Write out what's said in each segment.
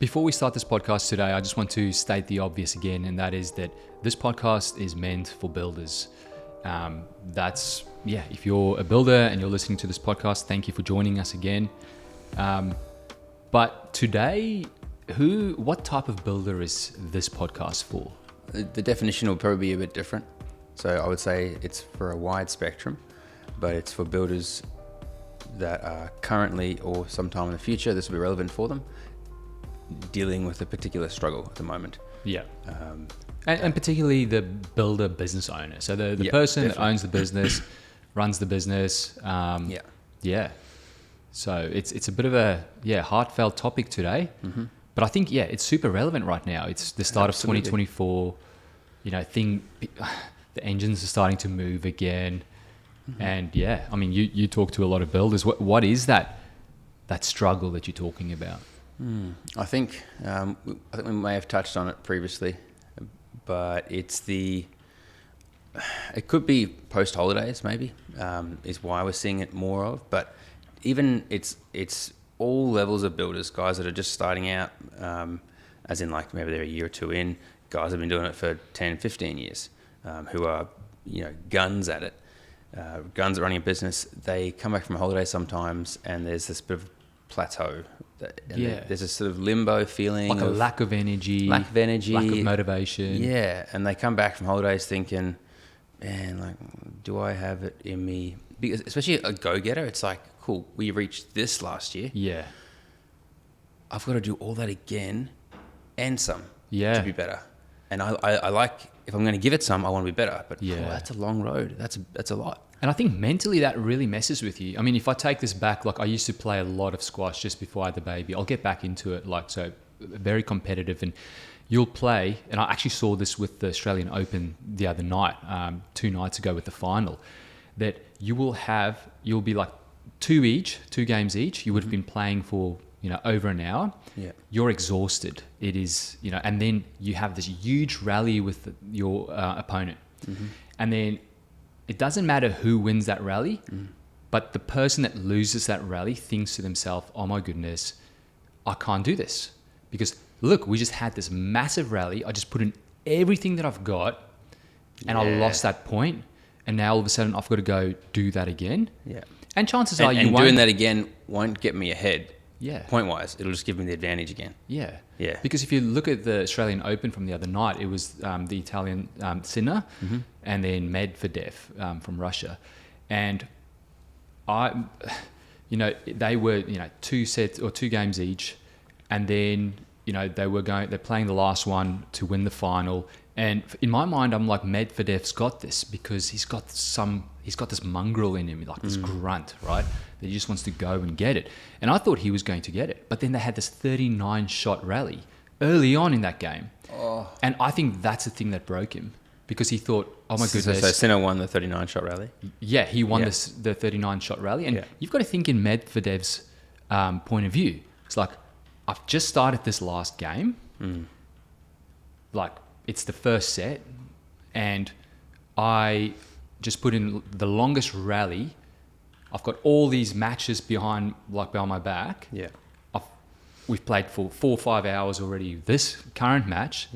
Before we start this podcast today, I just want to state the obvious again, and that is that this podcast is meant for builders. If you're a builder and you're listening to this podcast, thank you for joining us again. But today, what type of builder is this podcast for? The definition will probably be a bit different. So I would say it's for a wide spectrum, but it's for builders that are currently or sometime in the future, this will be relevant for them, dealing with a particular struggle at the moment. Yeah. And particularly the builder business owner. So the person definitely that owns the business, runs the business. Yeah. So it's a bit of a heartfelt topic today. Mm-hmm. But I think, it's super relevant right now. It's the start Absolutely. Of 2024. The engines are starting to move again. Mm-hmm. And I mean, you talk to a lot of builders. What is that struggle that you're talking about? I think we may have touched on it previously, but it could be post holidays maybe, is why we're seeing it more of. But even it's all levels of builders, guys that are just starting out, as in like maybe they're a year or two in, guys have been doing it for 10, 15 years, who are, guns at it, guns at running a business. They come back from a holiday sometimes and there's this bit of plateau. There's a sort of limbo feeling. Like a lack of energy. Lack of motivation. Yeah, and they come back from holidays thinking, man, like, do I have it in me? Because especially a go-getter, it's like, cool, we reached this last year. Yeah. I've got to do all that again and some to be better. And I like, if I'm going to give it some, I want to be better. But that's a long road. That's a lot. And I think mentally that really messes with you. I mean, if I take this back, like I used to play a lot of squash just before I had the baby. I'll get back into it, so very competitive. And you'll play, and I actually saw this with the Australian Open the other night, 2 nights ago with the final, that you'll be like 2 games each. You would have been playing for, over an hour. Yeah. You're exhausted. It is, and then you have this huge rally with your opponent. Mm-hmm. And then it doesn't matter who wins that rally, but the person that loses that rally thinks to themselves, oh my goodness, I can't do this. Because look, we just had this massive rally. I just put in everything that I've got and I lost that point. And now all of a sudden I've got to go do that again. Yeah. And chances are you won't. And doing that again won't get me ahead. Yeah. Point-wise, it'll just give me the advantage again. Yeah. Yeah. Because if you look at the Australian Open from the other night, it was the Italian Sinner and then Medvedev from Russia. And they were, 2 sets or 2 games each. And then, they're playing the last one to win the final. And in my mind, I'm like, Medvedev's got this because he's got this mongrel in him, like this grunt, right? That he just wants to go and get it. And I thought he was going to get it. But then they had this 39-shot rally early on in that game. Oh. And I think that's the thing that broke him because he thought, oh my goodness. So Sinner won the 39-shot rally? Yeah, he won the 39-shot rally. And you've got to think in Medvedev's point of view. It's like, I've just started this last game. Like, it's the first set. And I just put in the longest rally. I've got all these matches behind my back. Yeah. We've played for 4 or 5 hours already. This current match,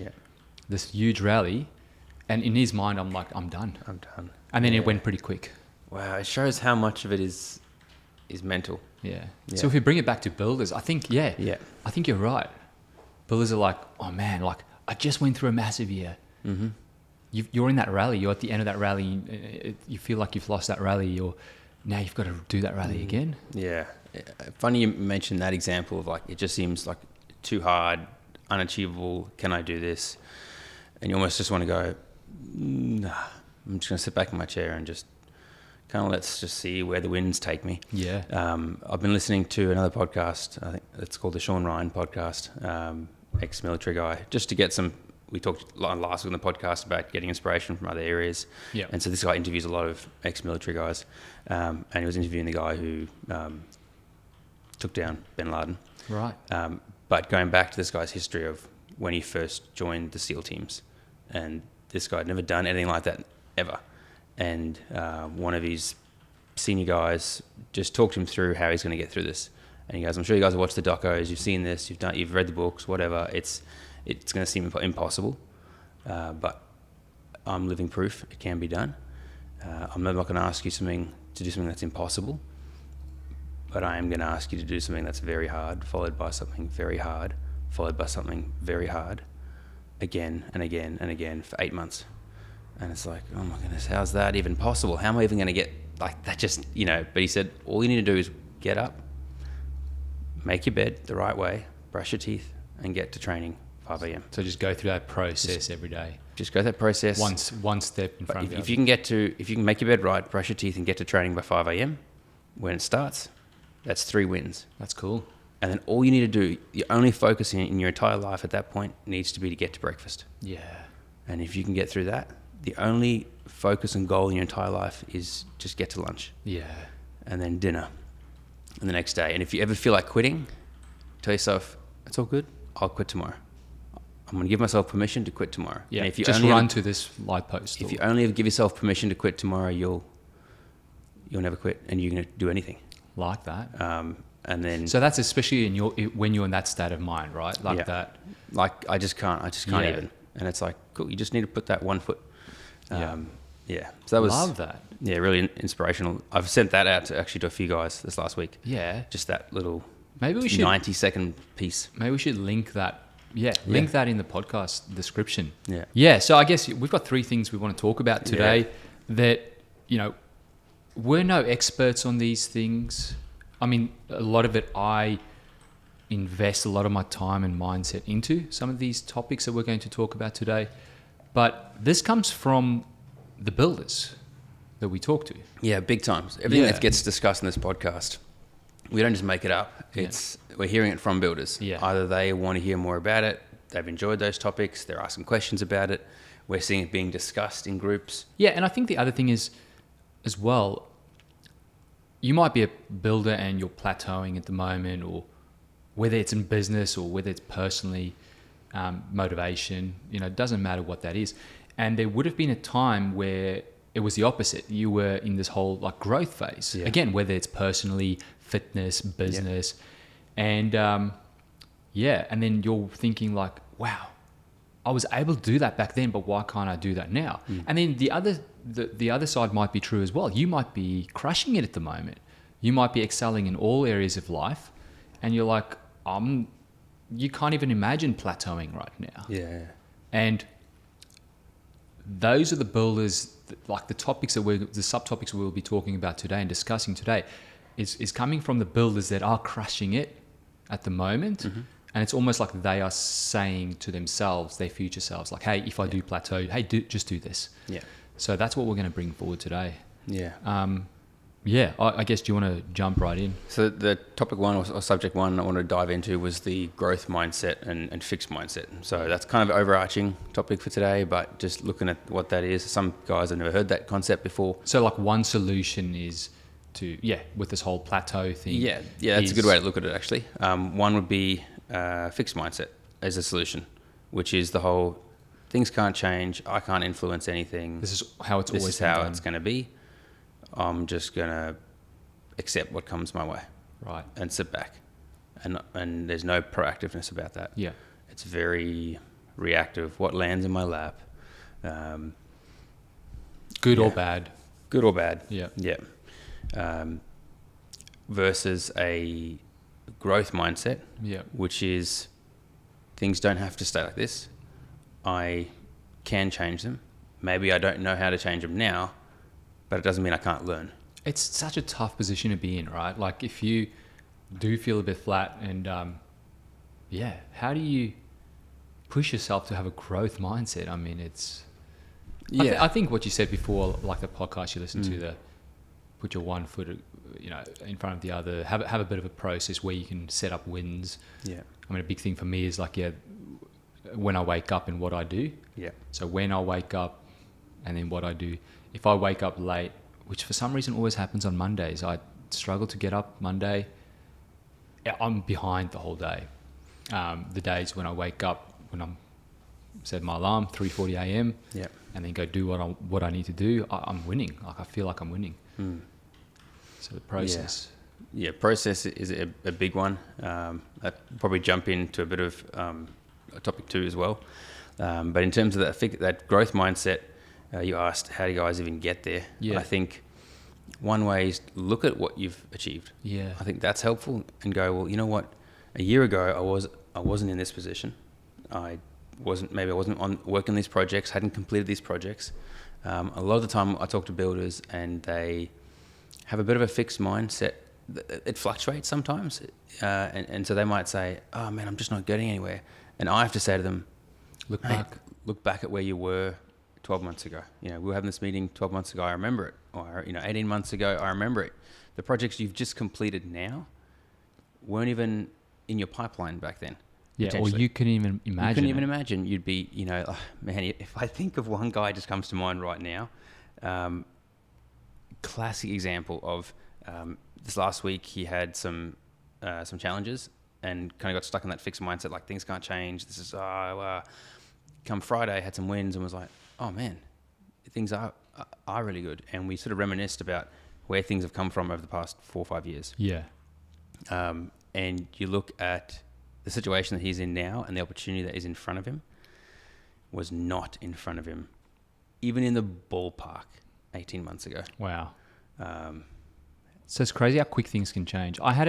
this huge rally, and in his mind, I'm like, I'm done. And then it went pretty quick. Wow, it shows how much of it is mental. Yeah. So if we bring it back to builders, I think, I think you're right. Builders are like, oh man, like I just went through a massive year. Mm-hmm. You're in that rally. You're at the end of that rally. You feel like you've lost that rally, or now you've got to do that rally again. Yeah. Funny you mentioned that example of like, it just seems like too hard, unachievable. Can I do this? And you almost just want to go, nah, I'm just going to sit back in my chair and just kind of let's just see where the winds take me. Yeah. I've been listening to another podcast. I think it's called the Sean Ryan podcast, ex-military guy, just to get some. We talked last week on the podcast about getting inspiration from other areas. Yeah. And so this guy interviews a lot of ex-military guys. And he was interviewing the guy who took down bin Laden. Right. But going back to this guy's history of when he first joined the SEAL teams. And this guy had never done anything like that ever. And one of his senior guys just talked him through how he's going to get through this. And he goes, I'm sure you guys have watched the docos, you've seen this, you've read the books, whatever. It's going to seem impossible, but I'm living proof it can be done. I'm not going to ask you to do something that's impossible, but I am going to ask you to do something that's very hard, followed by something very hard, followed by something very hard, again and again and again for 8 months. And it's like, oh my goodness, how's that even possible? How am I even going to get like that? Just, but he said, all you need to do is get up, make your bed the right way, brush your teeth, and get to training 5 a.m. So just go through that process every day. Just go through that process. One step in front of you. If you can make your bed right, brush your teeth, and get to training by 5 a.m. when it starts, that's 3 wins. That's cool. And then all you need to do, your only focus in your entire life at that point needs to be to get to breakfast. Yeah. And if you can get through that, the only focus and goal in your entire life is just get to lunch. Yeah. And then dinner. And the next day. And if you ever feel like quitting, tell yourself, it's all good. I'll quit tomorrow. I'm going to give myself permission to quit tomorrow. Yeah. And if you just run to this light post. If you only give yourself permission to quit tomorrow, you'll never quit, and you're going to do anything. Like that. And then. So that's especially when you're in that state of mind, right? Like that. Like I just can't even. And it's like, cool. You just need to put that one foot. Yeah. So that was. Love that. Yeah, really inspirational. I've sent that out to a few guys this last week. Yeah. Just that little. Maybe we should 90-second piece. Maybe we should link that. Yeah, link that in the podcast description. Yeah. Yeah. So I guess we've got 3 things we want to talk about today that, we're no experts on these things. I mean, a lot of it, I invest a lot of my time and mindset into some of these topics that we're going to talk about today. But this comes from the builders that we talk to. Yeah, big times. Everything that gets discussed in this podcast, we don't just make it up. We're hearing it from builders. Yeah. Either they want to hear more about it, they've enjoyed those topics, they're asking questions about it, we're seeing it being discussed in groups. Yeah, and I think the other thing is, as well, you might be a builder and you're plateauing at the moment, or whether it's in business or whether it's personally, motivation, it doesn't matter what that is. And there would have been a time where it was the opposite. You were in this whole growth phase. Yeah. Again, whether it's personally, fitness, business, and and then you're thinking like, wow, I was able to do that back then, but why can't I do that now? And then the other side might be true as well. You might be crushing it at the moment. You might be excelling in all areas of life, and you're like, you can't even imagine plateauing right now. Yeah. And those are the builders, like the subtopics we'll be talking about today and discussing today, is coming from the builders that are crushing it at the moment. Mm-hmm. And it's almost like they are saying to themselves, their future selves, like, hey, if I do plateau, hey, just do this. Yeah. So that's what we're going to bring forward today. Yeah. I guess, do you want to jump right in? So the topic one or subject one I want to dive into was the growth mindset and fixed mindset. So that's kind of an overarching topic for today, but just looking at what that is. Some guys have never heard that concept before. So like one solution is to, with this whole plateau thing. Yeah, that's a good way to look at it actually. One would be fixed mindset as a solution, which is the whole things can't change. I can't influence anything. This is how it's always been. This is how it's going to be. I'm just going to accept what comes my way. Right. And sit back. And there's no proactiveness about that. Yeah. It's very reactive. What lands in my lap. Good or bad. Good or bad. Yeah. Yeah. Versus a growth mindset, which is things don't have to stay like this. I can change them. Maybe I don't know how to change them now, but it doesn't mean I can't learn. It's such a tough position to be in, right? Like if you do feel a bit flat and how do you push yourself to have a growth mindset? I mean, it's... I think what you said before, like the podcast you listened to, put your one foot in front of the other, have a bit of a process where you can set up wins. Yeah. I mean, a big thing for me is when I wake up and what I do. Yeah. So when I wake up and then what I do. If I wake up late, which for some reason always happens on Mondays, I struggle to get up Monday. I'm behind the whole day. The days when I wake up, when I'm set my alarm, 3:40 a.m. Yeah. And then go do what I need to do, I'm winning. Like I feel like I'm winning. So the process. Yeah, process is a big one. I'd probably jump into a bit of topic 2 as well. But in terms of that growth mindset, you asked, how do you guys even get there? Yeah. I think one way is look at what you've achieved. Yeah. I think that's helpful, and go, well, you know what? A year ago, I wasn't in this position. I wasn't on working these projects, hadn't completed these projects. A lot of the time I talk to builders and they have a bit of a fixed mindset. It fluctuates sometimes. And so they might say, oh man, I'm just not getting anywhere. And I have to say to them, look back at where you were 12 months ago. You know, we were having this meeting 12 months ago. I remember it. Or, 18 months ago, I remember it. The projects you've just completed now weren't even in your pipeline back then. Yeah, or you couldn't even imagine. You couldn't even imagine. You'd be, oh, man, if I think of one guy just comes to mind right now, classic example of this last week, he had some challenges and kind of got stuck in that fixed mindset, like things can't change. This is, come Friday, had some wins and was like, oh man, things are really good. And we sort of reminisced about where things have come from over the past 4 or 5 years. Yeah. And you look at the situation that he's in now and the opportunity that is in front of him was not in front of him, even in the ballpark 18 months ago. Wow. So it's crazy how quick things can change. I had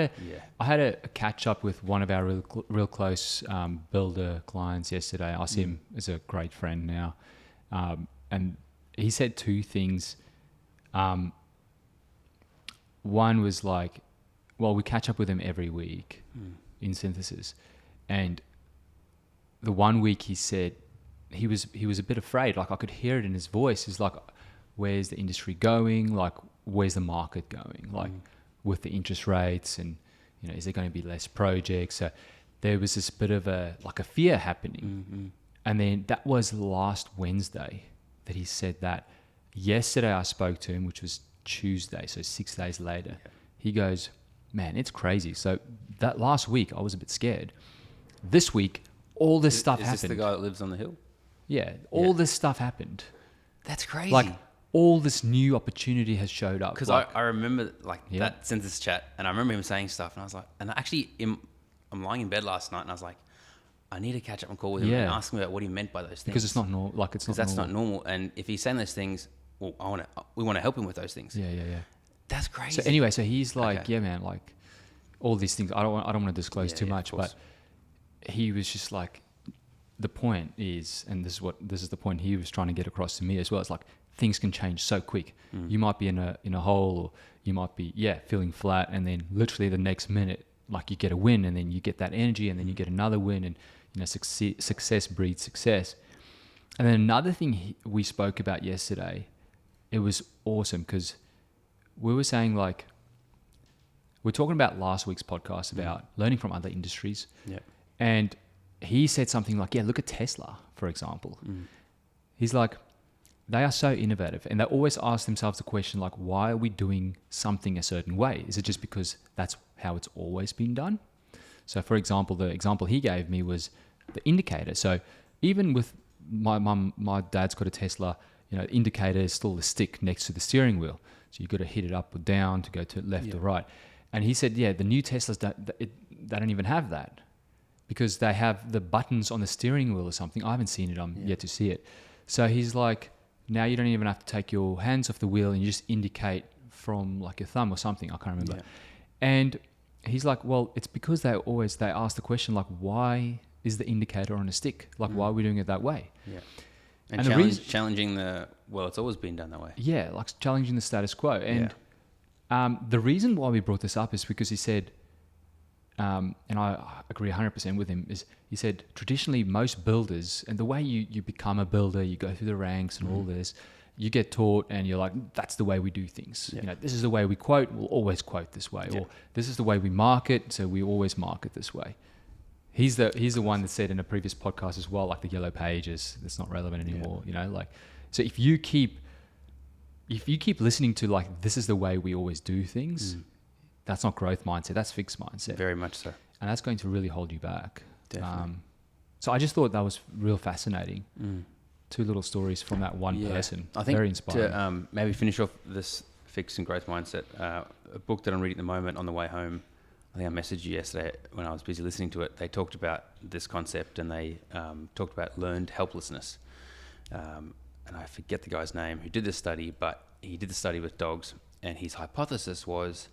a catch up with one of our real close builder clients yesterday. I see him as a great friend now. And he said 2 things. One was like, well, we catch up with him every week in synthesis. And the one week he said he was a bit afraid. Like I could hear it in his voice. He's like, where's the industry going? Like, where's the market going? Like with the interest rates and, is there going to be less projects? So there was this bit of a fear happening. And then that was last Wednesday that he said that. Yesterday I spoke to him, which was Tuesday. So 6 days later, he goes, man, it's crazy. So that last week I was a bit scared. This week, all this stuff happened. Is this the guy that lives on the hill? Yeah. All this stuff happened. That's crazy. Like all this new opportunity has showed up. Because I remember that synthesis chat, and I remember him saying stuff, and I was like, and actually I'm lying in bed last night and I was like, I need to catch up and call with him and ask him about what he meant by those things. Because it's not normal. Because that's not normal. And if he's saying those things, well, we want to help him with those things. Yeah. That's crazy. So anyway, so he's like, yeah, man, like all these things. I don't want to disclose too much, but he was just like, the point is, and this is the point he was trying to get across to me as well. It's like things can change so quick. You might be in a hole, or you might be feeling flat, and then literally the next minute, like you get a win, and then you get that energy, and then you get another win, and success breeds success. And then another thing we spoke about yesterday, it was awesome because we were saying like, we're talking about last week's podcast about learning from other industries. Yep. And he said something like, look at Tesla, for example. He's like, they are so innovative and they always ask themselves the question, like, why are we doing something a certain way? Is it just because that's how it's always been done? So for example, the example he gave me was the indicator. So even with my dad's got a Tesla, indicator is still the stick next to the steering wheel. So you've got to hit it up or down to go to left or right. And he said, the new Teslas, they don't even have that because they have the buttons on the steering wheel or something. I haven't seen it. I'm yet to see it. So he's like, now you don't even have to take your hands off the wheel and you just indicate from like your thumb or something. I can't remember. Yeah. And he's like, well, it's because they ask the question, like, why is the indicator on a stick? Like, why are we doing it that way? Yeah. And challenging it's always been done that way. Yeah, like challenging the status quo. And the reason why we brought this up is because he said, and I agree 100% with him, is he said traditionally most builders, and the way you become a builder, you go through the ranks and all this, you get taught and you're like, that's the way we do things. Yeah. This is the way we quote, we'll always quote this way. Yeah. Or this is the way we market, so we always market this way. He's the one that said in a previous podcast as well, like the yellow pages, that's not relevant anymore. So if you keep listening to like, this is the way we always do things, that's not growth mindset, that's fixed mindset. Very much so. And that's going to really hold you back. Definitely. So I just thought that was real fascinating. 2 little stories from that one person. I think very inspiring. To maybe finish off this fixed and growth mindset, a book that I'm reading at the moment on the way home. I think I messaged you yesterday when I was busy listening to it. They talked about this concept, and they talked about learned helplessness. And I forget the guy's name who did this study, but he did the study with dogs, and his hypothesis was,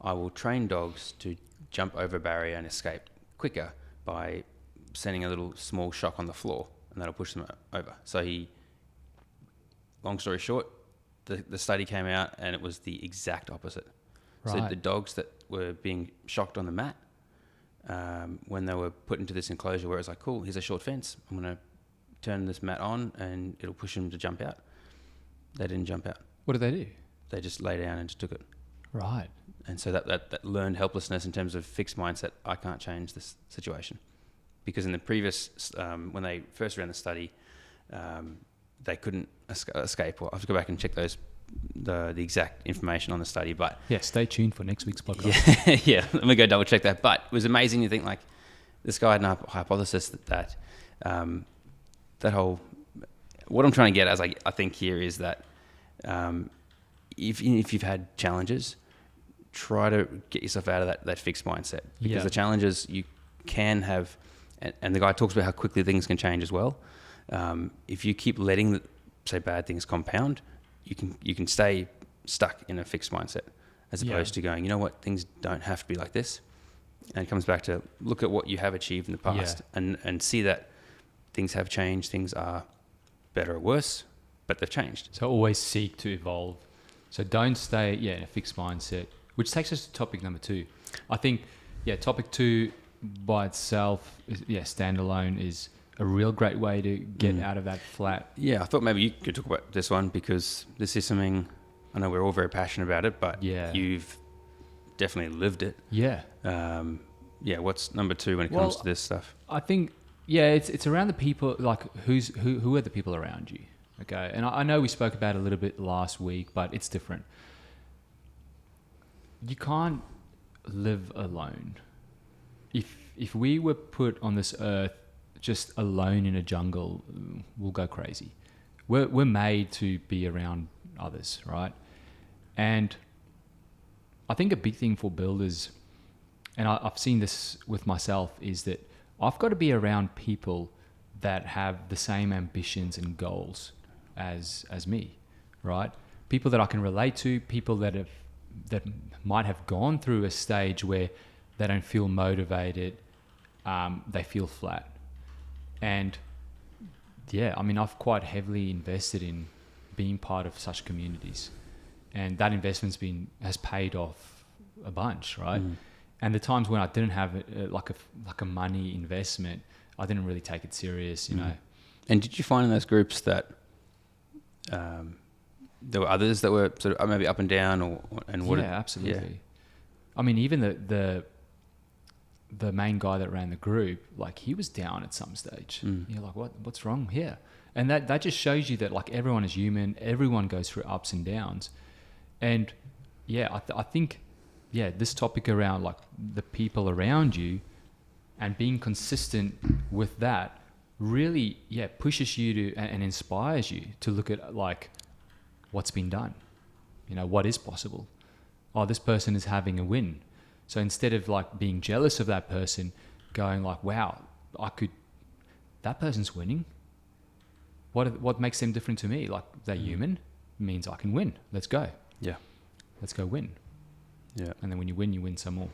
I will train dogs to jump over a barrier and escape quicker by sending a little small shock on the floor, and that'll push them over. So long story short, the study came out, and it was the exact opposite. Right. So the dogs that were being shocked on the mat, when they were put into this enclosure where it was like, cool, here's a short fence, I'm going to turn this mat on and it'll push them to jump out. They didn't jump out. What did they do? They just lay down and just took it. Right. And so that learned helplessness in terms of fixed mindset, I can't change this situation. Because in the previous, when they first ran the study, they couldn't escape. Well, I have to go back and check the exact information on the study, but yeah, stay tuned for next week's podcast. Yeah, let me go double check that. But it was amazing. You think like this guy had a hypothesis that whole. What I'm trying to get, as I think here, is that if you've had challenges, try to get yourself out of that fixed mindset, because the challenges you can have, and the guy talks about how quickly things can change as well. If you keep letting say bad things compound, you can stay stuck in a fixed mindset, as opposed to going, you know what, things don't have to be like this. And it comes back to look at what you have achieved in the past and see that things have changed, things are better or worse, but they've changed. So always seek to evolve. So don't stay in a fixed mindset, which takes us to topic number 2. I think, topic 2 by itself, standalone, is a real great way to get out of that flat. Yeah, I thought maybe you could talk about this one, because this is something, I know we're all very passionate about it, but you've definitely lived it. Yeah. What's number 2 when it comes to this stuff? I think, it's around the people, like who are the people around you? Okay. And I know we spoke about it a little bit last week, but it's different. You can't live alone. If we were put on this earth just alone in a jungle, we'll go crazy. We're made to be around others, right? And I think a big thing for builders, and I've seen this with myself, is that I've got to be around people that have the same ambitions and goals as me, right? People that I can relate to, people that might have gone through a stage where they don't feel motivated, they feel flat. And I've quite heavily invested in being part of such communities, and that investment's has paid off a bunch, right? And the times when I didn't have like a money investment, I didn't really take it serious, you know. And did you find in those groups that there were others that were sort of maybe up and down, absolutely. Yeah. I mean, even the main guy that ran the group, like, he was down at some stage. You're like, what's wrong here? And that just shows you that, like, everyone is human. Everyone goes through ups and downs. And I think this topic around, like, the people around you and being consistent with that really pushes you to and inspires you to look at, like, what's been done, you know, what is possible. Oh, this person is having a win. So instead of, like, being jealous of that person, going like, wow, that person's winning. What makes them different to me? Like, they're human, means I can win. Let's go. Yeah. Let's go win. Yeah. And then when you win some more.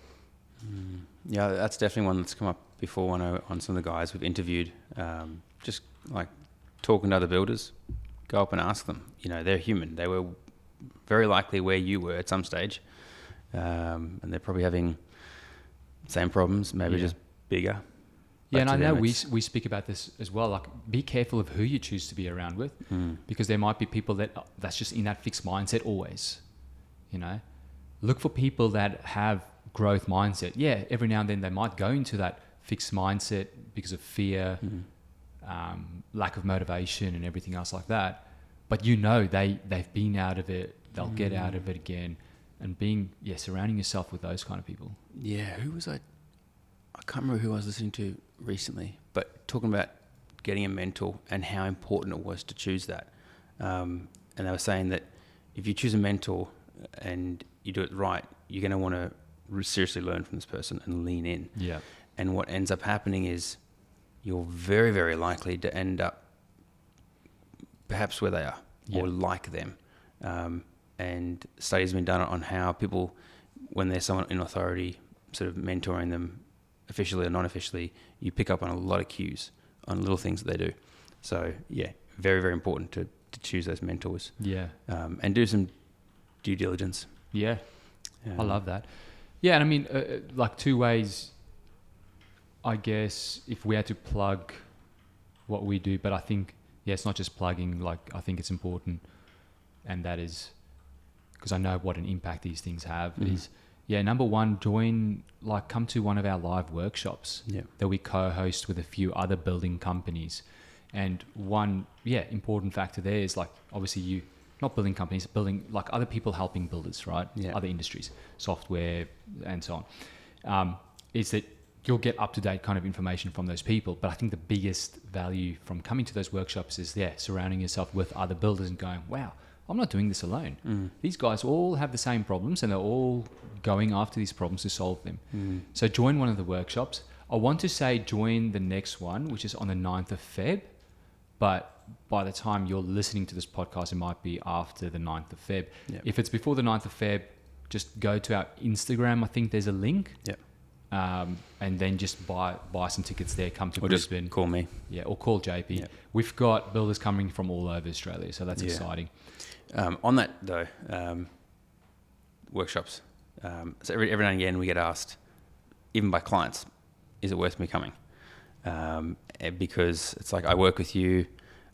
Yeah, that's definitely one that's come up before on some of the guys we've interviewed. Just like talking to other builders, go up and ask them. You know, they're human. They were very likely where you were at some stage. And they're probably having the same problems, maybe just bigger. Yeah, and I know we speak about this as well. Like, be careful of who you choose to be around with, because there might be people that's just in that fixed mindset always. You know, look for people that have growth mindset. Yeah, every now and then they might go into that fixed mindset because of fear, lack of motivation, and everything else like that. But you know, they've been out of it. They'll get out of it again. And surrounding yourself with those kind of people. Yeah, who was I can't remember who I was listening to recently, but talking about getting a mentor and how important it was to choose that. And they were saying that if you choose a mentor and you do it right, you're going to want to seriously learn from this person and lean in. Yeah. And what ends up happening is you're very, very likely to end up perhaps where they are or like them. And studies have been done on how people, when there's someone in authority sort of mentoring them officially or non-officially, you pick up on a lot of cues on little things that they do. So yeah, very, very important to choose those mentors. Yeah. And do some due diligence. Yeah. I love that. Yeah. And I mean, like two ways, I guess, if we had to plug what we do, but I think, yeah, it's not just plugging, like I think it's important, and that is because I know what an impact these things have is, number one, come to one of our live workshops that we co-host with a few other building companies. And one, important factor there is like, obviously not building companies, building like other people helping builders, right? Yeah. Other industries, software and so on, is that you'll get up-to-date kind of information from those people. But I think the biggest value from coming to those workshops is, surrounding yourself with other builders and going, wow, I'm not doing this alone. These guys all have the same problems and they're all going after these problems to solve them. So join one of the workshops. I want to say join the next one, which is on the 9th of Feb. But by the time you're listening to this podcast, it might be after the 9th of Feb. Yep. If it's before the 9th of Feb, just go to our Instagram. I think there's a link. Yep. And then just buy some tickets there. Come to Brisbane. Just call me. Yeah, or call JP. Yep. We've got builders coming from all over Australia, so that's exciting. On that though, workshops. So every now and again we get asked, even by clients, is it worth me coming? Because it's like I work with you.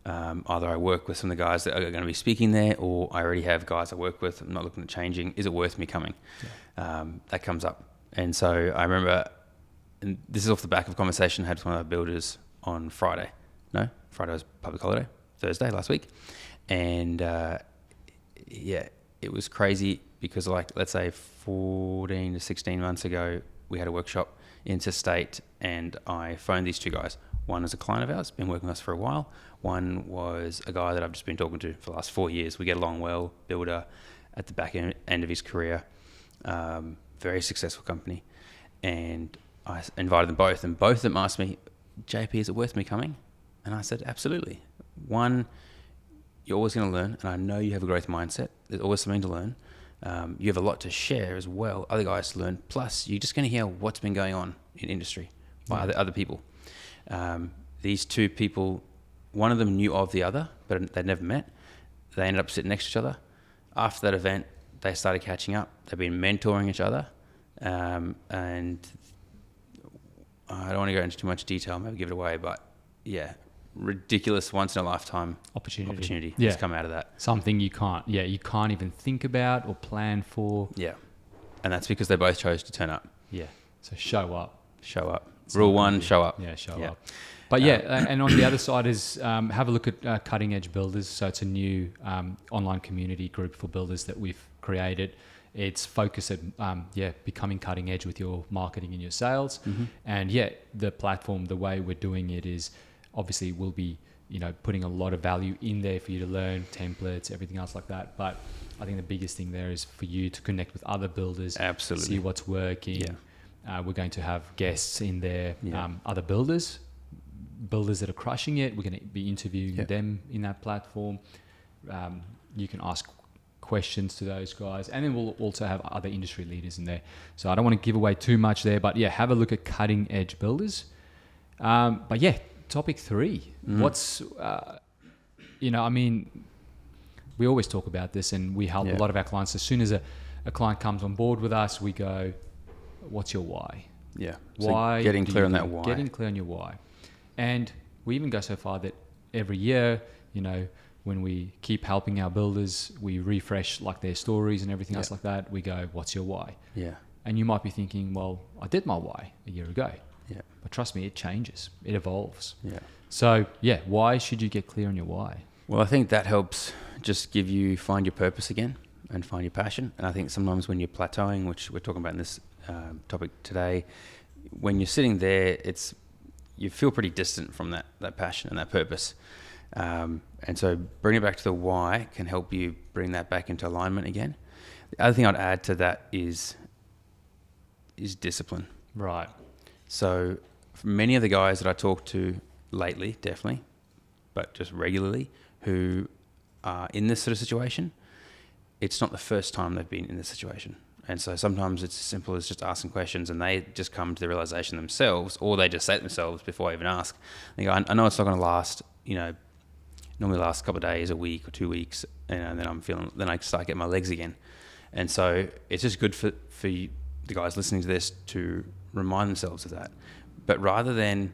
Either I work with some of the guys that are going to be speaking there, or I already have guys I work with. I'm not looking at changing. Is it worth me coming? That comes up. And so I remember, and this is off the back of a conversation I had with one of our builders on Friday. No, Friday was public holiday. Thursday last week. And it was crazy because, like, let's say 14 to 16 months ago, we had a workshop interstate, and I phoned these two guys. One is a client of ours, been working with us for a while. One was a guy that I've just been talking to for the last 4 years. We get along well, builder at the back end of his career, very successful company. And I invited them both, and both of them asked me, JP, is it worth me coming? And I said, absolutely. One, you're always going to learn, and I know you have a growth mindset. There's always something to learn. You have a lot to share as well, other guys to learn. Plus, you're just going to hear what's been going on in industry by other people. These two people, one of them knew of the other, but they'd never met. They ended up sitting next to each other. After that event, they started catching up. They've been mentoring each other. And I don't want to go into too much detail, maybe give it away, but ridiculous once in a lifetime opportunity has come out of that. Something you can't even think about or plan for. Yeah. And that's because they both chose to turn up. Yeah. So show up. Rule one, show up. Yeah, show up. But and on the other side is have a look at Cutting Edge Builders. So it's a new online community group for builders that we've created. It's focused at becoming cutting edge with your marketing and your sales. And the platform, the way we're doing it is obviously we'll be putting a lot of value in there for you to learn templates, everything else like that. But I think the biggest thing there is for you to connect with other builders, absolutely, see what's working. We're going to have guests in there, other builders that are crushing it. We're going to be interviewing them in that platform. You can ask questions to those guys, and then we'll also have other industry leaders in there. So I don't want to give away too much there, but have a look at Cutting Edge Builders. Topic 3. What's we always talk about this, and we help a lot of our clients. As soon as a client comes on board with us, we go, what's your why? Why? So getting clear on that why. Getting clear on your why. And we even go so far that every year, when we keep helping our builders, we refresh like their stories and everything else like that. We go, what's your why? And you might be thinking, well, I did my why a year ago. But trust me, it changes. It evolves. So, why should you get clear on your why? Well, I think that helps just find your purpose again and find your passion. And I think sometimes when you're plateauing, which we're talking about in this topic today, when you're sitting there, you feel pretty distant from that passion and that purpose. And so bringing it back to the why can help you bring that back into alignment again. The other thing I'd add to that is is discipline. Right. So for many of the guys that I talk to lately, definitely, but just regularly, who are in this sort of situation, it's not the first time they've been in this situation. And so sometimes it's as simple as just asking questions, and they just come to the realization themselves, or they just say to themselves before I even ask, they go, I know it's not going to last, normally lasts a couple of days, a week or 2 weeks, and then I start getting my legs again. And so it's just good for the guys listening to this to remind themselves of that. But rather than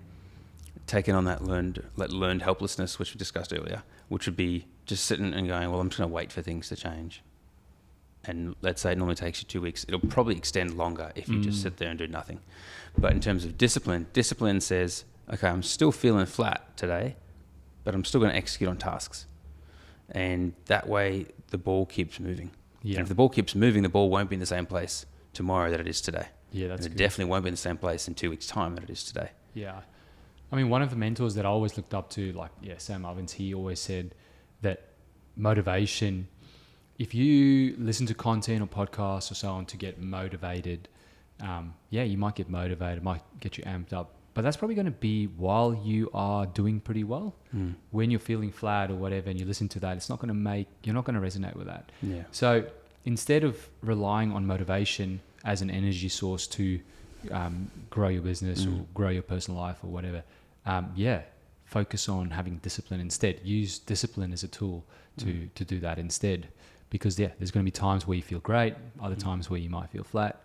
taking on that learned helplessness, which we discussed earlier, which would be just sitting and going, well, I'm just going to wait for things to change. And let's say it normally takes you 2 weeks. It'll probably extend longer if you just sit there and do nothing. But in terms of discipline says, okay, I'm still feeling flat today, but I'm still going to execute on tasks. And that way the ball keeps moving. Yeah. And if the ball keeps moving, the ball won't be in the same place tomorrow that it is today. Yeah, that's and it definitely won't be in the same place in 2 weeks' time that it is today. Yeah. I mean, one of the mentors that I always looked up to, Sam Ovens, he always said that motivation, if you listen to content or podcasts or so on to get motivated, you might get motivated, might get you amped up, but that's probably going to be while you are doing pretty well. When you're feeling flat or whatever and you listen to that, you're not going to resonate with that. Yeah. So instead of relying on motivation as an energy source to grow your business or grow your personal life or whatever, focus on having discipline instead. Use discipline as a tool to do that instead. Because there's going to be times where you feel great, other times where you might feel flat.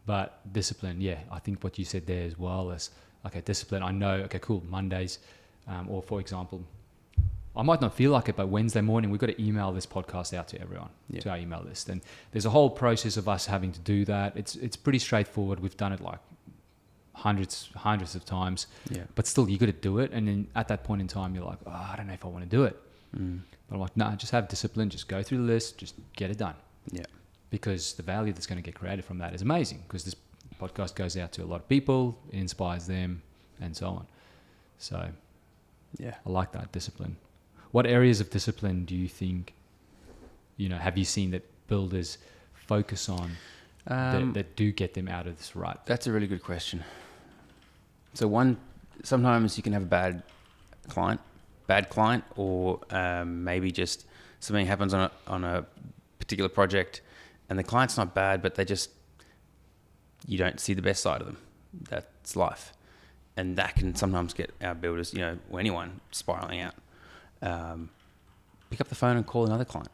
But discipline, I think what you said there as well is, okay, discipline, I know, okay, cool, Mondays, or for example, I might not feel like it, but Wednesday morning, we've got to email this podcast out to everyone, to our email list. And there's a whole process of us having to do that. It's pretty straightforward. We've done it like hundreds of times, but still you got to do it. And then at that point in time, you're like, I don't know if I want to do it. But I'm like, no, just have discipline, just go through the list, just get it done. Yeah. Because the value that's going to get created from that is amazing, because this podcast goes out to a lot of people, it inspires them and so on. So I like that discipline. What areas of discipline do you think, have you seen that builders focus on that do get them out of this rut? That's a really good question. So sometimes you can have a bad client, or maybe just something happens on a particular project and the client's not bad, but you don't see the best side of them. That's life. And that can sometimes get our builders, or anyone spiraling out. Pick up the phone and call another client.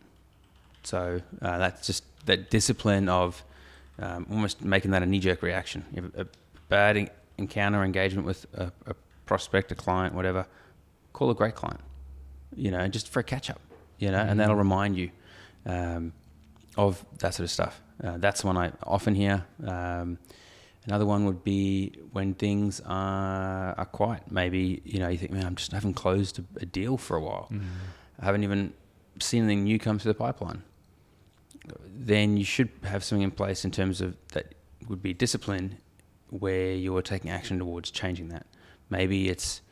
So that's just that discipline of almost making that a knee-jerk reaction. You have a bad encounter, engagement with a prospect, a client, whatever, call a great client, just for a catch-up, and that'll remind you of that sort of stuff. That's one I often hear. Another one would be when things are quiet. Maybe, you think, man, I haven't closed a deal for a while. I haven't even seen anything new come through the pipeline. Then you should have something in place in terms of that would be discipline, where you're taking action towards changing that. Maybe it's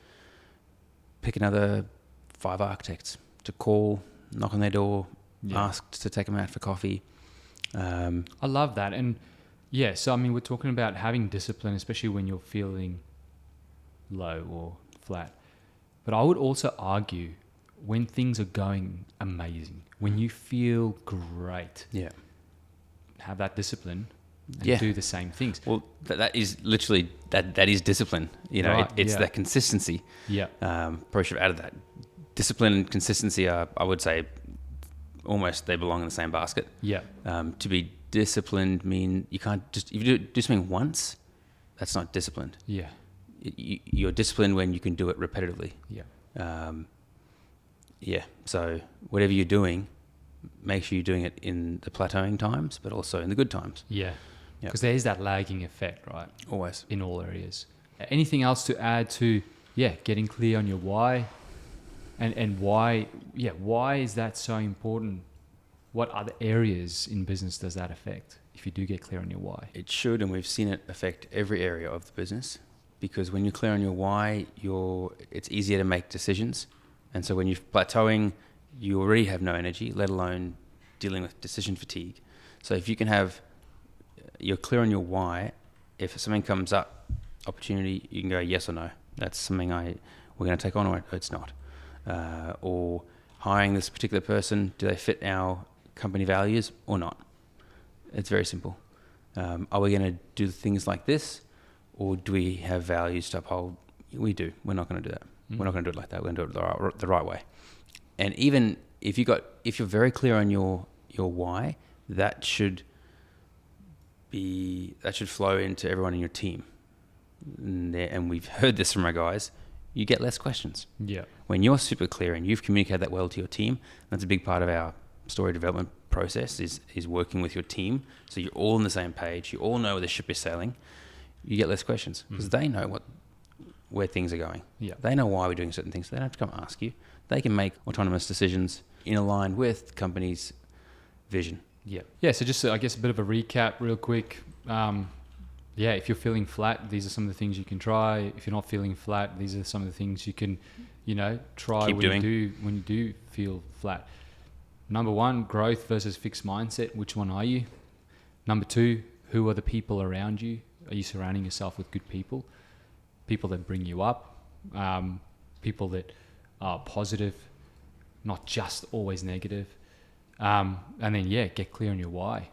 pick another 5 architects to call, knock on their door, ask to take them out for coffee. I love that. And so I mean, we're talking about having discipline, especially when you're feeling low or flat. But I would also argue when things are going amazing, when you feel great, have that discipline and do the same things. Well, that is literally, that is discipline. Right, it's that consistency. Probably should have added that. Discipline and consistency are, I would say, almost they belong in the same basket. To be disciplined mean you can't just, if you do something once, that's not disciplined. You're disciplined when you can do it repetitively. So whatever you're doing, make sure you're doing it in the plateauing times, but also in the good times. Because there is that lagging effect, right? Always. In all areas. Anything else to add to, getting clear on your why? And why is that so important? What other areas in business does that affect if you do get clear on your why? It should, and we've seen it affect every area of the business, because when you're clear on your why, it's easier to make decisions. And so when you're plateauing, you already have no energy, let alone dealing with decision fatigue. So if you can you're clear on your why, if something comes up, opportunity, you can go yes or no. That's something we're going to take on, or it's not. Or hiring this particular person, do they fit our company values or not? It's very simple. Are we going to do things like this, or do we have values to uphold? We do. We're not going to do that. We're not going to do it like that. We're going to do it the right way. And even if you're very clear on your why, that should flow into everyone in your team. And we've heard this from our guys. You get less questions. Yeah. When you're super clear and you've communicated that well to your team, that's a big part of our story development process is working with your team. So you're all on the same page. You all know where the ship is sailing. You get less questions because they know where things are going. Yeah. They know why we're doing certain things. They don't have to come ask you. They can make autonomous decisions in line with the company's vision. Yeah. Yeah. So just, I guess, a bit of a recap real quick. If you're feeling flat, these are some of the things you can try. If you're not feeling flat, these are some of the things you can, try when you do feel flat. Number 1, growth versus fixed mindset. Which one are you? Number 2, who are the people around you? Are you surrounding yourself with good people? People that bring you up, people that are positive, not just always negative. And then, get clear on your why.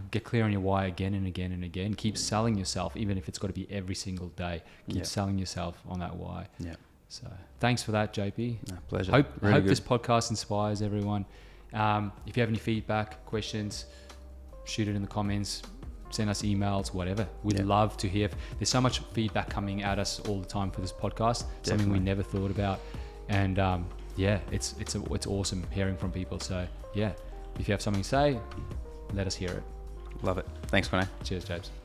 Get clear on your why again and again and again. Keep selling yourself, even if it's got to be every single day. Keep selling yourself on that why. Yeah. So thanks for that, JP. No, pleasure. Hope good. This podcast inspires everyone. If you have any feedback, questions, shoot it in the comments. Send us emails, whatever. We'd love to hear. There's so much feedback coming at us all the time for this podcast. Definitely. Something we never thought about. And it's awesome hearing from people. So if you have something to say, let us hear it. Love it. Thanks, Connor. Cheers, James.